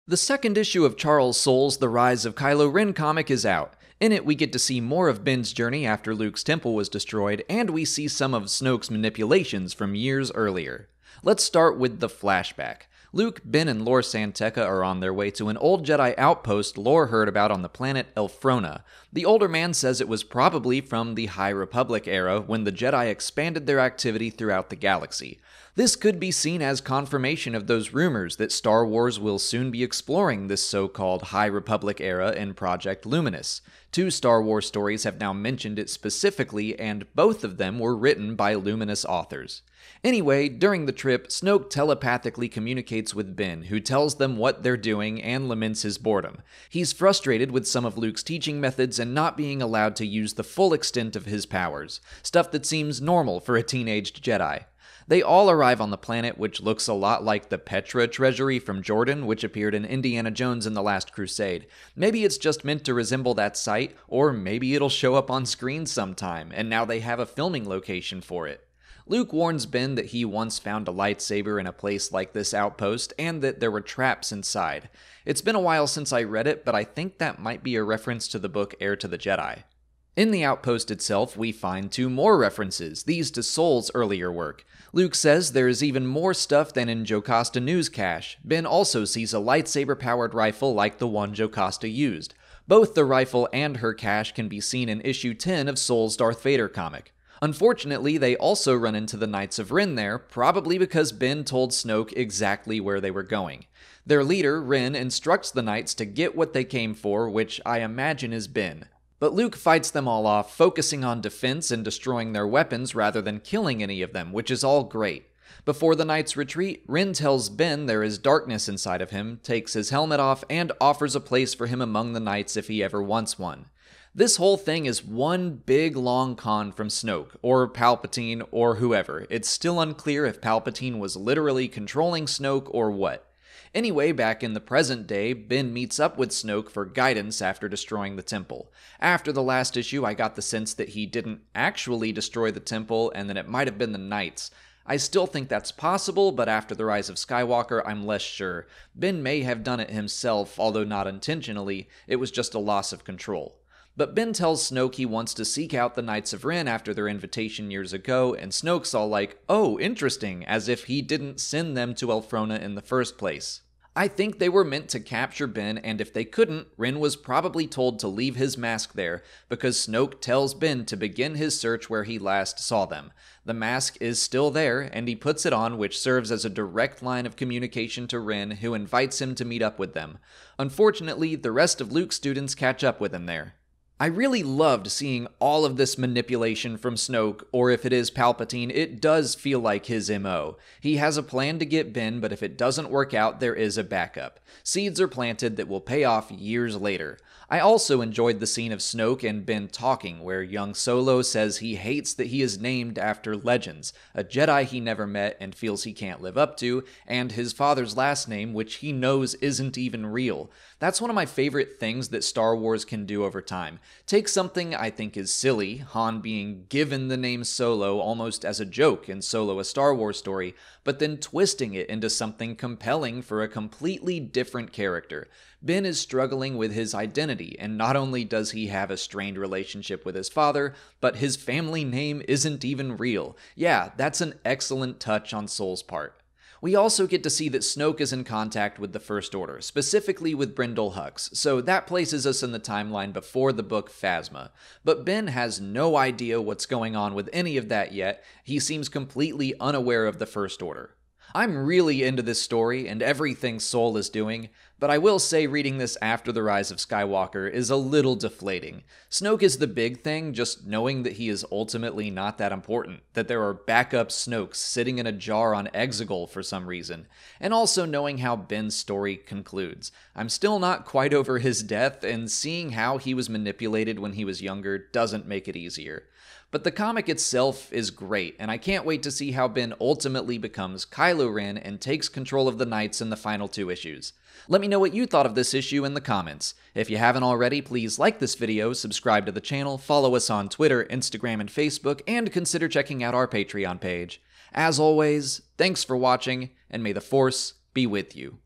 The second issue of Charles Soule's The Rise of Kylo Ren comic is out. In it, we get to see more of Ben's journey after Luke's temple was destroyed, and we see some of Snoke's manipulations from years earlier. Let's start with the flashback. Luke, Ben, and Lor San Tekka are on their way to an old Jedi outpost Lor heard about on the planet Elphrona. The older man says it was probably from the High Republic era when the Jedi expanded their activity throughout the galaxy. This could be seen as confirmation of those rumors that Star Wars will soon be exploring this so-called High Republic era in Project Luminous. 2 Star Wars stories have now mentioned it specifically, and both of them were written by Luminous authors. Anyway, during the trip, Snoke telepathically communicates with Ben, who tells them what they're doing and laments his boredom. He's frustrated with some of Luke's teaching methods and not being allowed to use the full extent of his powers, stuff that seems normal for a teenaged Jedi. They all arrive on the planet, which looks a lot like the Petra treasury from Jordan, which appeared in Indiana Jones and the Last Crusade. Maybe it's just meant to resemble that site, or maybe it'll show up on screen sometime, and now they have a filming location for it. Luke warns Ben that he once found a lightsaber in a place like this outpost, and that there were traps inside. It's been a while since I read it, but I think that might be a reference to the book Heir to the Jedi. In the outpost itself, we find 2 more references, these to Soule's earlier work. Luke says there is even more stuff than in Jocasta News Cache. Ben also sees a lightsaber-powered rifle like the one Jocasta used. Both the rifle and her cache can be seen in issue 10 of Soule's Darth Vader comic. Unfortunately, they also run into the Knights of Ren there, probably because Ben told Snoke exactly where they were going. Their leader, Ren, instructs the Knights to get what they came for, which I imagine is Ben. But Luke fights them all off, focusing on defense and destroying their weapons rather than killing any of them, which is all great. Before the Knights retreat, Ren tells Ben there is darkness inside of him, takes his helmet off, and offers a place for him among the Knights if he ever wants one. This whole thing is one big long con from Snoke, or Palpatine, or whoever. It's still unclear if Palpatine was literally controlling Snoke or what. Anyway, back in the present day, Ben meets up with Snoke for guidance after destroying the temple. After the last issue, I got the sense that he didn't actually destroy the temple and that it might have been the Knights. I still think that's possible, but after the rise of Skywalker, I'm less sure. Ben may have done it himself, although not intentionally. It was just a loss of control. But Ben tells Snoke he wants to seek out the Knights of Ren after their invitation years ago, and Snoke's all like, oh, interesting, as if he didn't send them to Elphrona in the first place. I think they were meant to capture Ben, and if they couldn't, Ren was probably told to leave his mask there, because Snoke tells Ben to begin his search where he last saw them. The mask is still there, and he puts it on, which serves as a direct line of communication to Ren, who invites him to meet up with them. Unfortunately, the rest of Luke's students catch up with him there. I really loved seeing all of this manipulation from Snoke, or if it is Palpatine, it does feel like his MO. He has a plan to get Ben, but if it doesn't work out, there is a backup. Seeds are planted that will pay off years later. I also enjoyed the scene of Snoke and Ben talking, where young Solo says he hates that he is named after Legends, a Jedi he never met and feels he can't live up to, and his father's last name, which he knows isn't even real. That's one of my favorite things that Star Wars can do over time. Take something I think is silly, Han being given the name Solo almost as a joke in Solo: A Star Wars Story, but then twisting it into something compelling for a completely different character. Ben is struggling with his identity, and not only does he have a strained relationship with his father, but his family name isn't even real. Yeah, that's an excellent touch on Soule's part. We also get to see that Snoke is in contact with the First Order, specifically with Brendol Hux, so that places us in the timeline before the book Phasma. But Ben has no idea what's going on with any of that yet. He seems completely unaware of the First Order. I'm really into this story and everything Soule is doing, but I will say reading this after the rise of Skywalker is a little deflating. Snoke is the big thing, just knowing that he is ultimately not that important, that there are backup Snokes sitting in a jar on Exegol for some reason, and also knowing how Ben's story concludes. I'm still not quite over his death, and seeing how he was manipulated when he was younger doesn't make it easier. But the comic itself is great, and I can't wait to see how Ben ultimately becomes Kylo Ren and takes control of the Knights in the final 2 issues. Let me know what you thought of this issue in the comments. If you haven't already, please like this video, subscribe to the channel, follow us on Twitter, Instagram, and Facebook, and consider checking out our Patreon page. As always, thanks for watching, and may the Force be with you.